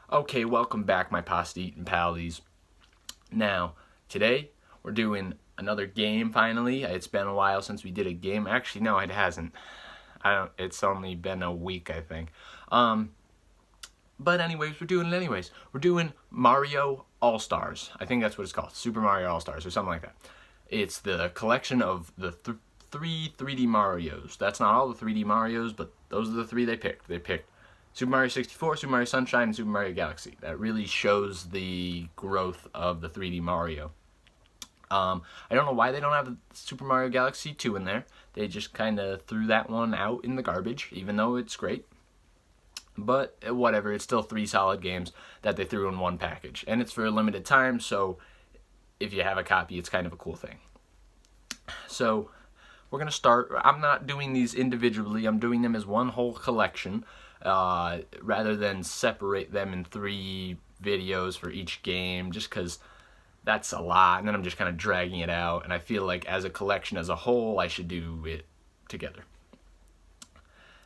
Okay, welcome back, my pasta-eating pals. Now, today we're doing another game. Finally, it's been a while since we did a game. Actually, no, it hasn't. I don't. It's only been a week, I think. Um, but anyways, we're doing it anyways. We're doing Mario All Stars. I think that's what it's called, Super Mario All Stars or something like that. It's the collection of the three 3D Marios. That's not all the 3D Marios, but those are the three they picked. They picked Super Mario 64, Super Mario Sunshine, and Super Mario Galaxy. That really shows the growth of the 3D Mario. I don't know why they don't have Super Mario Galaxy 2 in there. They just kind of threw that one out in the garbage, even though it's great. But whatever, it's still three solid games that they threw in one package. And it's for a limited time, so if you have a copy, it's kind of a cool thing. So we're going to start. I'm not doing these individually. I'm doing them as one whole collection rather than separate them in three videos for each game, just because that's a lot, and then I'm just kind of dragging it out, and I feel like as a collection as a whole, I should do it together.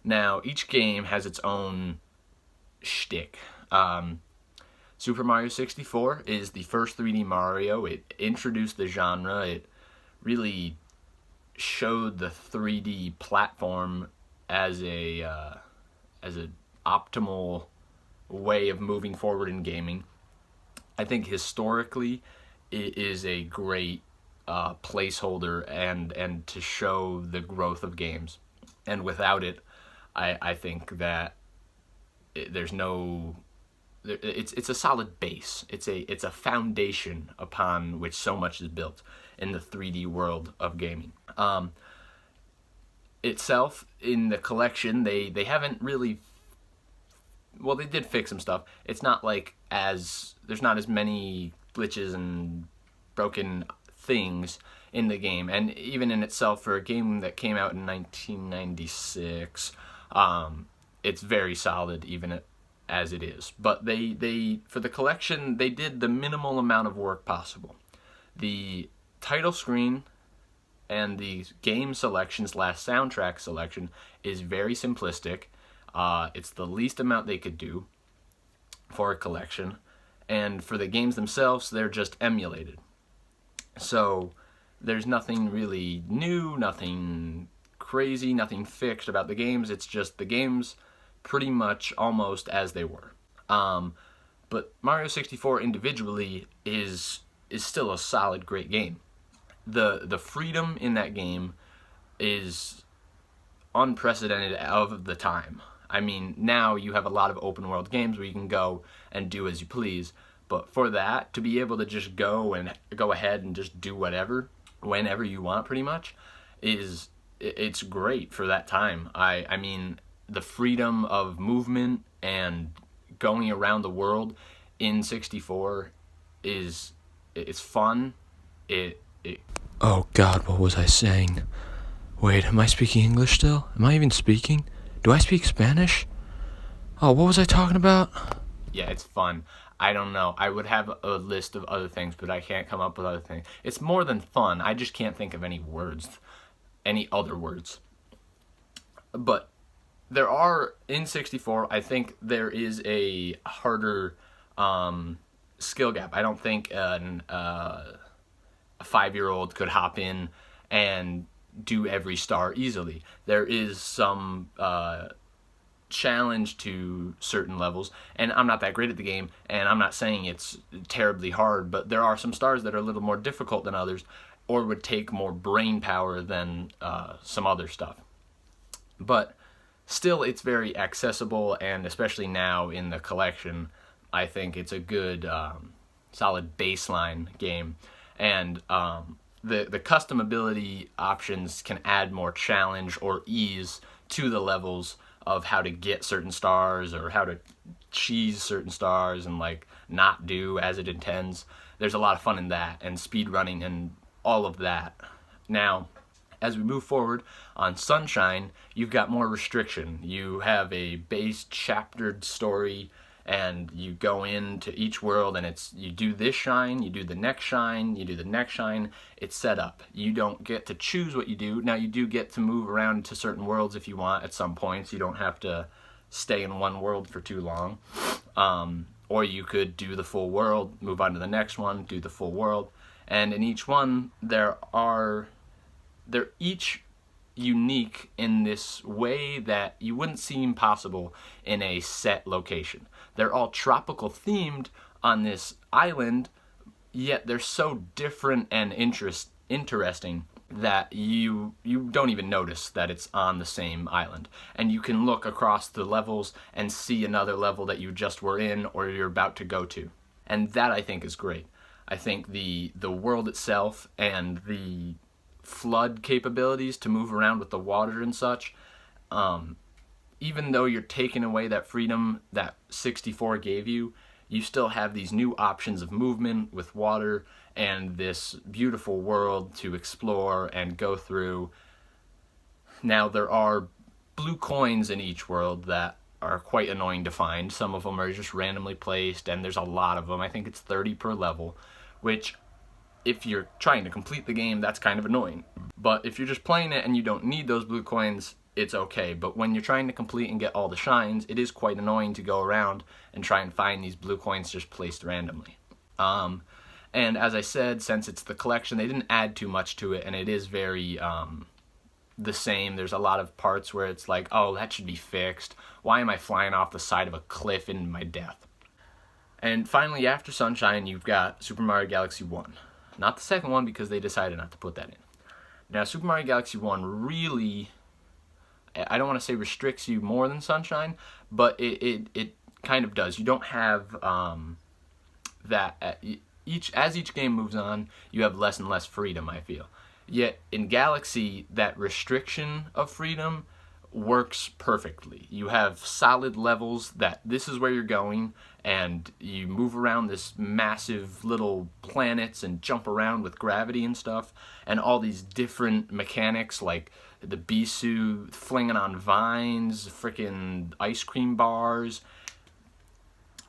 Now, each game has its own shtick. Super Mario 64 is the first 3D Mario. It introduced the genre. It really showed the 3D platform as a optimal way of moving forward in gaming. I think historically it is a great placeholder and to show the growth of games. And without it, I think that there's no. It's a solid base. It's a foundation upon which so much is built in the 3D world of gaming. Itself in the collection, they haven't really. Well, they did fix some stuff. It's not like there's not as many glitches and broken things in the game, and even in itself for a game that came out in 1996, it's very solid even as it is. But they for the collection, they did the minimal amount of work possible. The title screen and the game selection / soundtrack selection is very simplistic. It's the least amount they could do for a collection, and for the games themselves, they're just emulated. So there's nothing really new, nothing crazy, nothing fixed about the games. It's just the games pretty much almost as they were. But Mario 64 individually is still a solid, great game. The freedom in that game is unprecedented of the time. I mean, now you have a lot of open world games where you can go and do as you please, but for that, to be able to just go ahead and just do whatever, whenever you want pretty much, it's great for that time. I mean, the freedom of movement and going around the world in 64 it's fun. Oh God, what was I saying? Wait, am I speaking English still? Am I even speaking? Do I speak Spanish? Oh, what was I talking about? Yeah, it's fun. I don't know. I would have a list of other things, but I can't come up with other things. It's more than fun. I just can't think of any other words. But there are, in 64, I think there is a harder skill gap. I don't think a 5-year-old could hop in and do every star easily. There is some challenge to certain levels, and I'm not that great at the game, and I'm not saying it's terribly hard, but there are some stars that are a little more difficult than others, or would take more brain power than some other stuff. But still, it's very accessible, and especially now in the collection, I think it's a good, solid baseline game. And the customability options can add more challenge or ease to the levels of how to get certain stars or how to cheese certain stars and like not do as it intends. There's a lot of fun in that, and speed running and all of that. Now, as we move forward on Sunshine, you've got more restriction. You have a base chaptered story, and you go into each world, and you do this shine, you do the next shine, you do the next shine. It's set up. You don't get to choose what you do. Now, you do get to move around to certain worlds if you want at some points. You don't have to stay in one world for too long. Or you could do the full world, move on to the next one, do the full world. And in each one, they're each unique in this way that you wouldn't seem possible in a set location. They're all tropical themed on this island, yet they're so different and interesting that you don't even notice that it's on the same island. And you can look across the levels and see another level that you just were in or you're about to go to. And that, I think, is great. I think the world itself and the flood capabilities to move around with the water and such, even though you're taking away that freedom that 64 gave you, you still have these new options of movement with water and this beautiful world to explore and go through. Now, there are blue coins in each world that are quite annoying to find. Some of them are just randomly placed, and there's a lot of them. I think it's 30 per level, which, if you're trying to complete the game, that's kind of annoying. But if you're just playing it and you don't need those blue coins, it's okay. But when you're trying to complete and get all the shines, it is quite annoying to go around and try and find these blue coins just placed randomly. And as I said, since it's the collection, they didn't add too much to it, and it is very the same. There's a lot of parts where it's like, oh, that should be fixed. Why am I flying off the side of a cliff in my death? And finally, after Sunshine, you've got Super Mario Galaxy 1. Not the second one, because they decided not to put that in. Now, Super Mario Galaxy 1 really, I don't want to say restricts you more than Sunshine, but it kind of does. You don't have that. As each game moves on, you have less and less freedom, I feel. Yet in Galaxy, that restriction of freedom works perfectly. You have solid levels that this is where you're going, and you move around this massive little planets and jump around with gravity and stuff, and all these different mechanics like the Bisou flinging on vines, freaking ice cream bars,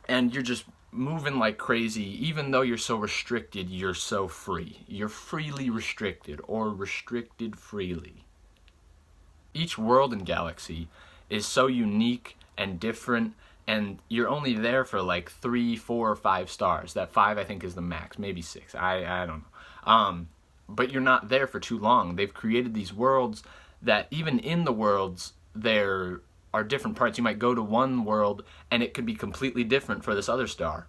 and you're just moving like crazy. Even though you're so restricted, you're so free. You're freely restricted, or restricted freely. Each world in Galaxy is so unique and different, and you're only there for like 3, 4, or 5 stars. That 5, I think, is the max, maybe 6. I don't know. But you're not there for too long. They've created these worlds that even in the worlds, there are different parts. You might go to one world and it could be completely different for this other star.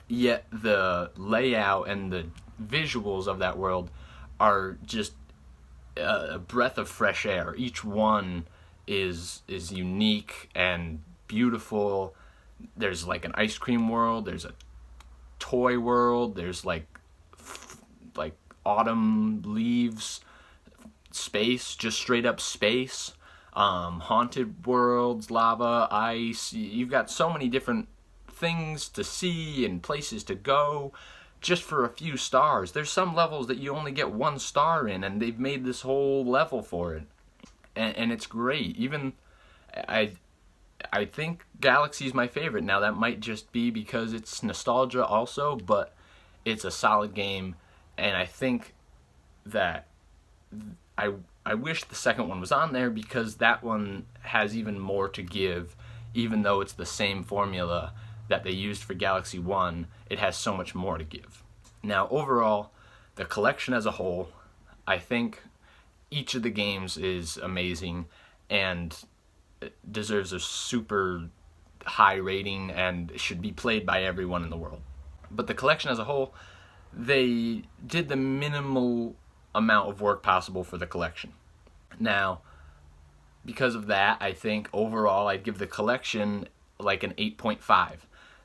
Yet the layout and the visuals of that world are just a breath of fresh air. Each one is unique and beautiful. There's like an ice cream world, there's a toy world, there's like autumn leaves, space, just straight up space, haunted worlds, lava, ice. You've got so many different things to see and places to go just for a few stars. There's some levels that you only get 1 star in, and they've made this whole level for it, and it's great. Even I think Galaxy's my favorite. Now, that might just be because it's nostalgia also, but it's a solid game, and I think that I wish the second one was on there, because that one has even more to give. Even though it's the same formula that they used for Galaxy 1, it has so much more to give. Now, overall, the collection as a whole, I think each of the games is amazing and deserves a super high rating and should be played by everyone in the world. But the collection as a whole, they did the minimal amount of work possible for the collection. Now, because of that, I think overall I'd give the collection like an 8.5.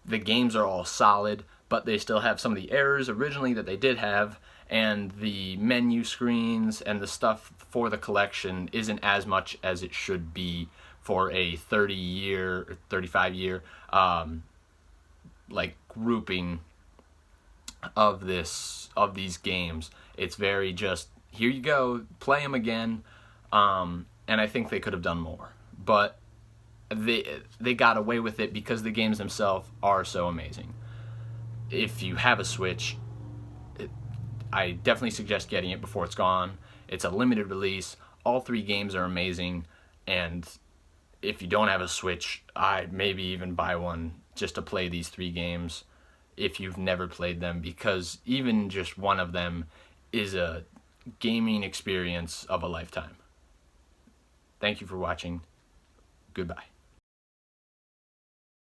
The games are all solid, but they still have some of the errors originally that they did have, and the menu screens and the stuff for the collection isn't as much as it should be for a 30-year or 35-year like grouping of these games. It's very just, here you go, play them again, and I think they could have done more. But they got away with it because the games themselves are so amazing. If you have a Switch, I definitely suggest getting it before it's gone. It's a limited release. All 3 games are amazing, and if you don't have a Switch, I'd maybe even buy one just to play these 3 games if you've never played them, because even just one of them is a gaming experience of a lifetime. Thank you for watching. Goodbye.